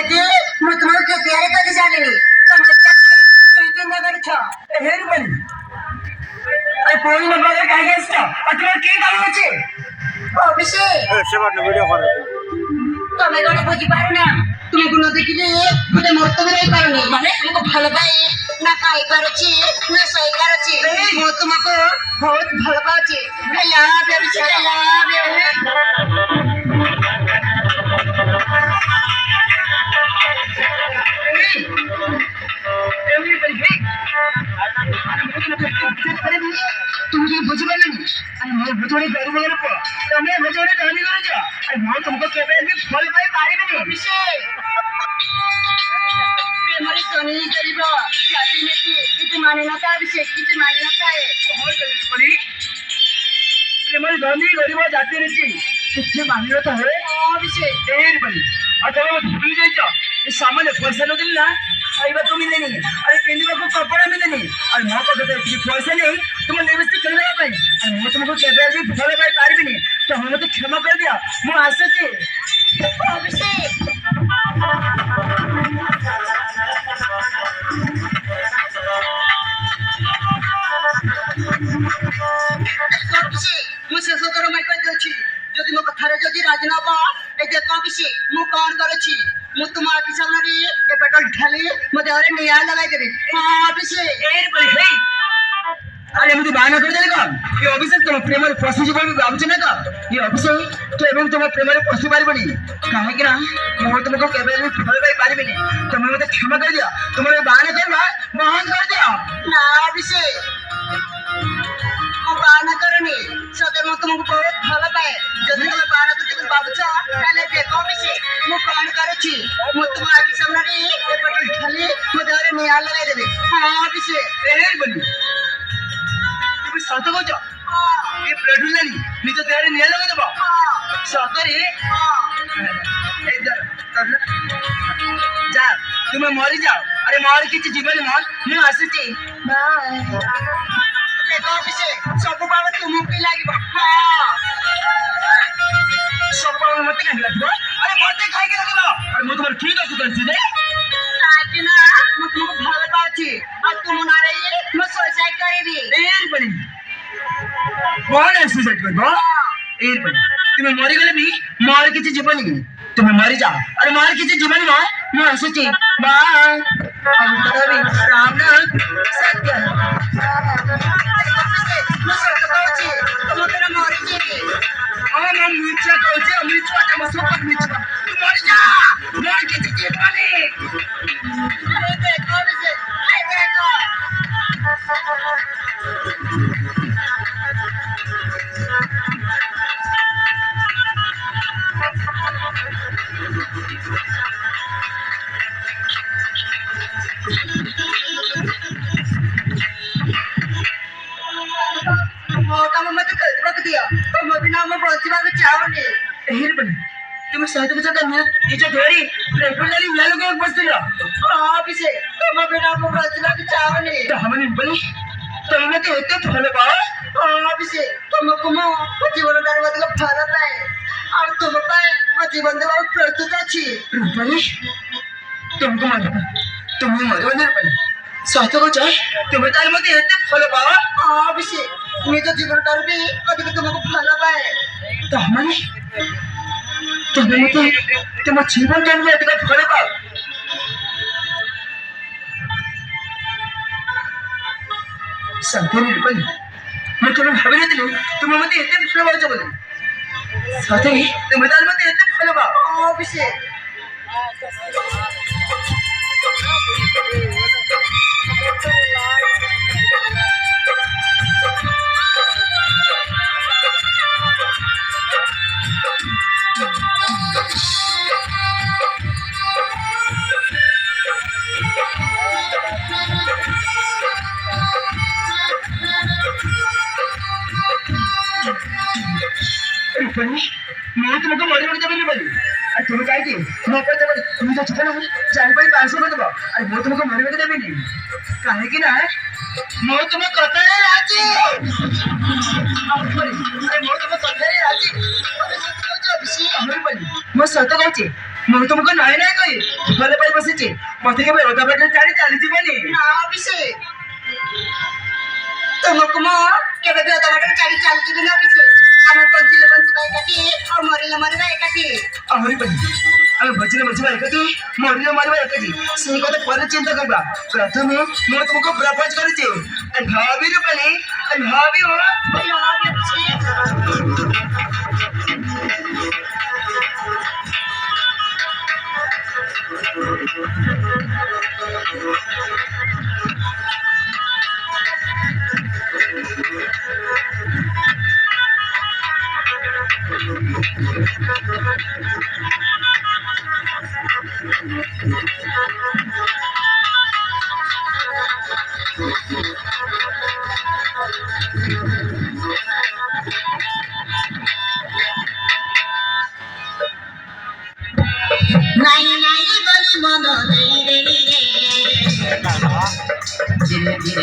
कि मैं तुम्हारे के प्यारे का जाने तुम तो इतने नगर छ हेर बनी अरे कोई न बगर काय गेस्ट अतरा के गाल আছে অভিষেক সেবার ভিডিও করে তুমি কোন বুঝি পারো না তুমি গুণ দেখিলে মতে মরতে নাই পারনি মানে তোমাকে ভালো পাই না কাই করছি না সই করছি মো তোমাকে বহুত ভালো পাচ্ছি I love you Abhishek I love you तुमको बुझबे नहीं अरे मैं बुझोड़ी करू मेरे को तमे बुझोड़ी गाली करे जा अरे मैं तुमको केबे भी फल पाई पारिबे नहीं अभिषेक प्रेमरी सोनी करीब जाति में किती माने ना था अभिषेक किती माने ना था हो गई पड़ी प्रेमरी धनी गरीब जाति में किती माने ना था है अभिषेक देर बनी और तमे भूल जाई छ ये सामान्य पैसा न दिला खाइबा तो मिले नहीं अरे पिंदिबा को कपड़ा मिले नहीं और मो को कहते कि पैसा नहीं तुम लिपस्टिक करने पाई और मैं तुमको केबे भी भले पाई पारिबी नहीं तो हम तो क्षमा कर दिया मु आसे छी अभिषेक अभिषेक मुझे सो करो मैं कह छी যদি মো কথারে যদি রাজি না হবা এই দেখো অভিষেক মু কোন করছি মু তোমার কি সামনে এ পেট্রোল ঢালি মো দেহরে নিয়া লাগাই দেবে হ্যাঁ অভিষেক এর বলি হেই আরে আমি তো বায়না করে দিলি কোন এই অভিষেক তোমার প্রেমের পশু জীবন ভাবছ না তো এই অভিষেক তো এবং তোমার প্রেমের পশু পারিবনি কাহে কি না মো তোমাকে কেবে আমি ফল পাই পারিবিনি তুমি মতে ক্ষমা করে দিও তোমার বায়না করবা বন্ধ করে দিও না অভিষেক বায়না করনি সতে মো তোমাকে বহুত ভালো পাই যদি তুমি বায়না করতে ভাবছ তাহলে দেখো অভিষেক মু কোন করছি মু তোমার কি সামনে এ পেট্রোল ঢালি মো দেহরে নিয়া লাগাই দেবে হ্যাঁ অভিষেক এর বলি তুমি সত কইছো এই পেট্রোল নি নিজ দেহরে নিয়া লাগাই দেব সতরে এই যা তুমি মরি যাও আরে মর কিছু জীবন মর মু আসুছি বাই দেখো অভিষেক সব বাবা তুমি লাগিব হ্যাঁ সব বাবা মতে কাহি লাগিব আরে মতে খাই কে লাগিব আরে মু তোমার ঠিক আছে করছি রে কাকি না মু তোমাকে ভালো পাচ্ছি আর তুমি না রে মু সুইসাইড করিবি এর বলি কোন সুইসাইড করব এর বলি তুমি মরি গলে বি মর কিছু জীবনী তুমি মরি যাও আরে মর কিছু জীবনী নয় মু আসুছি বাই আমি তরবি রাম নাম সত্য মু সত্য কইছি তুমি তোরা মরি যাবি আমার নাম মিছা কইছি আমি মিছা আমার সব মিছা তুই মরি যা মর কিছু জীবনী আরে দেখো বিজে আই দেখো তুমি সাথে কিছু না নিচে ধরি রেগুলারলি লাল করে বসছিল অফিসে তোমার বিনা মো বাঁচলাকে চাওনি তো हमने বলি তুমি তো এত ভালো পাও অফিসে তোমাকে মো জীবনটার বদলে ভালো পাই আর তোমার পাই মো জীবন দেওয়ার প্রস্তুত আছি বলি তোমাকে মানে তুমি মরে বলে বলি সাথে কথা তুমি তার মধ্যে এত ভালো পাও অফিসে নিজ জীবনটার বি ওদিকে তোমাকে ভালো পাই তো মানে তুমি মতে তোমার জীবন টানবে এটা ভালো পাও संतरी बनी मैं तुम्हें भाभी नहीं दिलूं तुम मते इतने फल बाव बोले साथे तुम दाल मते इतने फल बाव अभिषेक मैं तुमको मरी मरी जब नहीं बोली अरे तुम काय की मैं पर जब तुम जो छुपा ना जान पर 500 में दबा अरे मैं तुमको मरी मरी जब नहीं काहे की ना मैं तुम्हें कहता है राजी अरे मैं तुम्हें कहता है राजी अरे सच कहो जो अभिषेक हमें बोली ମୁଁ ସତ କହୁଛି ମୁଁ ତୁମକୁ ନାଇଁ ନାଇଁ କହି ଭଲ ପାଇ ବସିଛି ମତେ କେବେ ଓଦା ବାଟରେ ଛାଡ଼ି ଚାଲିଯିବନି ନା ଅଭିଷେକ ତୁମକୁ ମୁଁ କେବେ ବି ଅଧା ବାଟରେ ଛାଡ଼ି ଚାଲିଯିବି ନା ଅଭିଷେକ ଆମେ ବଞ୍ଚିଲେ ବଞ୍ଚିବା ଏକାଠି ଆଉ ମରିଲେ ମରିବା ଏକାଠି ଆହୁରି ବହି ଆମେ ବଞ୍ଚିଲେ ବଞ୍ଚିବା ଏକାଠି ମରିଲେ ମରିବା ଏକାଠି ସେଇ କଥା ପରେ ଚିନ୍ତା କରିବା ପ୍ରଥମେ ମୁଁ ତୁମକୁ ପ୍ରପୋଜ କରିଛି I love you Rupali I love you ନାଇଁ ନାଇଁ ବୋଲି ମନ ଦେଇ ଦେଇ ରେ ଧୀରେ ଧୀରେ